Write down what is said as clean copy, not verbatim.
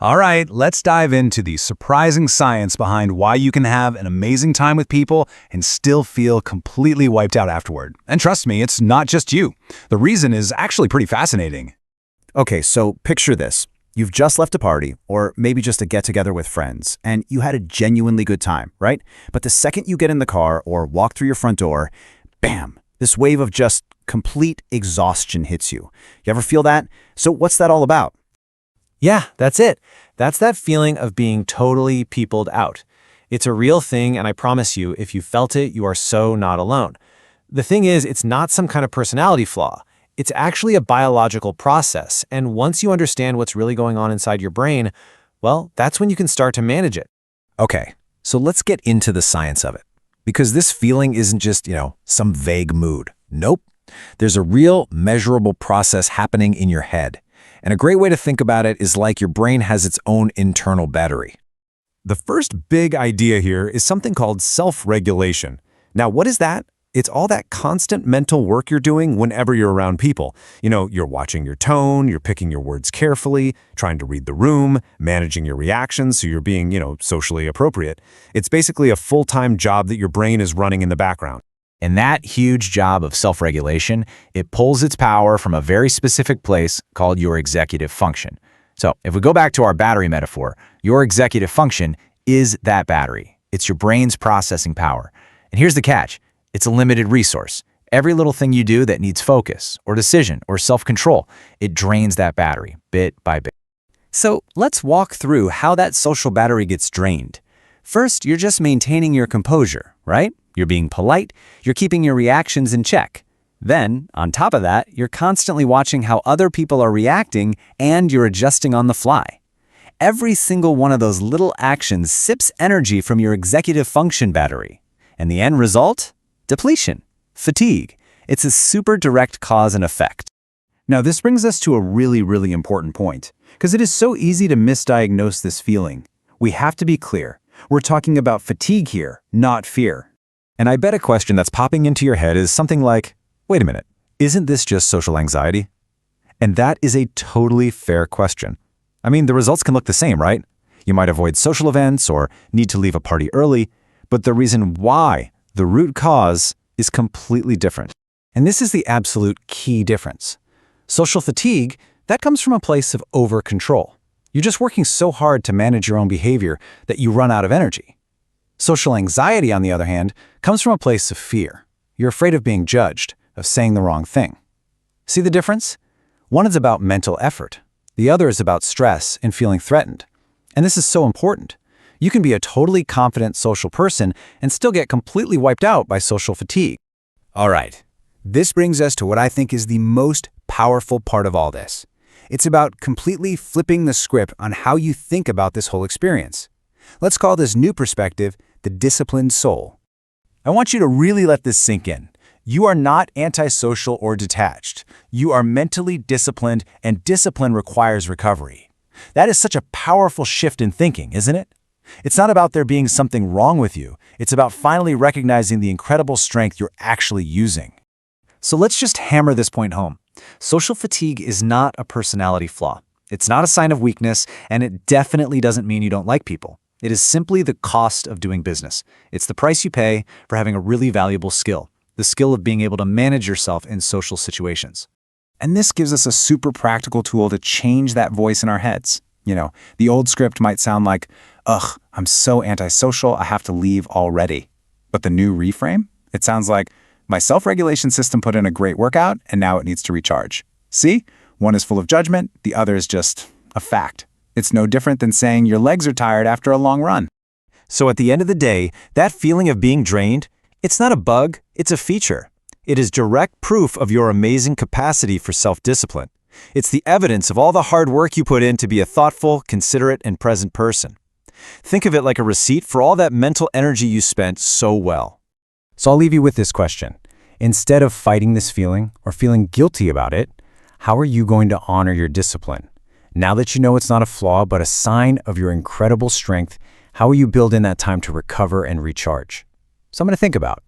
All right, let's dive into the surprising science behind why you can have an amazing time with people and still feel completely wiped out afterward. And trust me, it's not just you. The reason is actually pretty fascinating. Okay, so picture this. You've just left a party, or maybe just a get-together with friends, and you had a genuinely good time, right? But the second you get in the car or walk through your front door, bam, this wave of just complete exhaustion hits you. You ever feel that? So what's that all about? Yeah, that's it. That's that feeling of being totally peopled out. It's a real thing, and I promise you, if you felt it, you are so not alone. The thing is, it's not some kind of personality flaw. It's actually a biological process, and once you understand what's really going on inside your brain, well, that's when you can start to manage it. Okay, so let's get into the science of it. Because this feeling isn't just, some vague mood. Nope. There's a real, measurable process happening in your head. And a great way to think about it is like your brain has its own internal battery. The first big idea here is something called self-regulation. Now, what is that? It's all that constant mental work you're doing whenever you're around people. You're watching your tone, you're picking your words carefully, trying to read the room, managing your reactions so you're being, socially appropriate. It's basically a full-time job that your brain is running in the background. And that huge job of self-regulation, it pulls its power from a very specific place called your executive function. So if we go back to our battery metaphor, your executive function is that battery. It's your brain's processing power. And here's the catch. It's a limited resource. Every little thing you do that needs focus or decision or self-control, it drains that battery bit by bit. So let's walk through how that social battery gets drained. First, you're just maintaining your composure, right? You're being polite, you're keeping your reactions in check. Then, on top of that, you're constantly watching how other people are reacting and you're adjusting on the fly. Every single one of those little actions sips energy from your executive function battery. And the end result? Depletion, fatigue. It's a super direct cause and effect. Now, this brings us to a really important point, because it is so easy to misdiagnose this feeling. We have to be clear. We're talking about fatigue here, not fear. And I bet a question that's popping into your head is something like, wait a minute, isn't this just social anxiety? And that is a totally fair question. I mean, the results can look the same, right? You might avoid social events or need to leave a party early, but the reason why, the root cause, is completely different. And this is the absolute key difference. Social fatigue, that comes from a place of over-control. You're just working so hard to manage your own behavior that you run out of energy. Social anxiety, on the other hand, comes from a place of fear. You're afraid of being judged, of saying the wrong thing. See the difference? One is about mental effort. The other is about stress and feeling threatened. And this is so important. You can be a totally confident social person and still get completely wiped out by social fatigue. All right, this brings us to what I think is the most powerful part of all this. It's about completely flipping the script on how you think about this whole experience. Let's call this new perspective the disciplined soul. I want you to really let this sink in. You are not antisocial or detached. You are mentally disciplined, and discipline requires recovery. That is such a powerful shift in thinking, isn't it? It's not about there being something wrong with you. It's about finally recognizing the incredible strength you're actually using. So let's just hammer this point home. Social fatigue is not a personality flaw. It's not a sign of weakness, and it definitely doesn't mean you don't like people. It is simply the cost of doing business. It's the price you pay for having a really valuable skill, the skill of being able to manage yourself in social situations. And this gives us a super practical tool to change that voice in our heads. The old script might sound like, ugh, I'm so antisocial, I have to leave already. But the new reframe? It sounds like, my self-regulation system put in a great workout, and now it needs to recharge. See? One is full of judgment, the other is just a fact. It's no different than saying your legs are tired after a long run. So at the end of the day, that feeling of being drained, it's not a bug, it's a feature. It is direct proof of your amazing capacity for self-discipline. It's the evidence of all the hard work you put in to be a thoughtful, considerate, and present person. Think of it like a receipt for all that mental energy you spent so well. So I'll leave you with this question. Instead of fighting this feeling or feeling guilty about it, how are you going to honor your discipline? Now that you know it's not a flaw but a sign of your incredible strength, how will you build in that time to recover and recharge? Something to think about.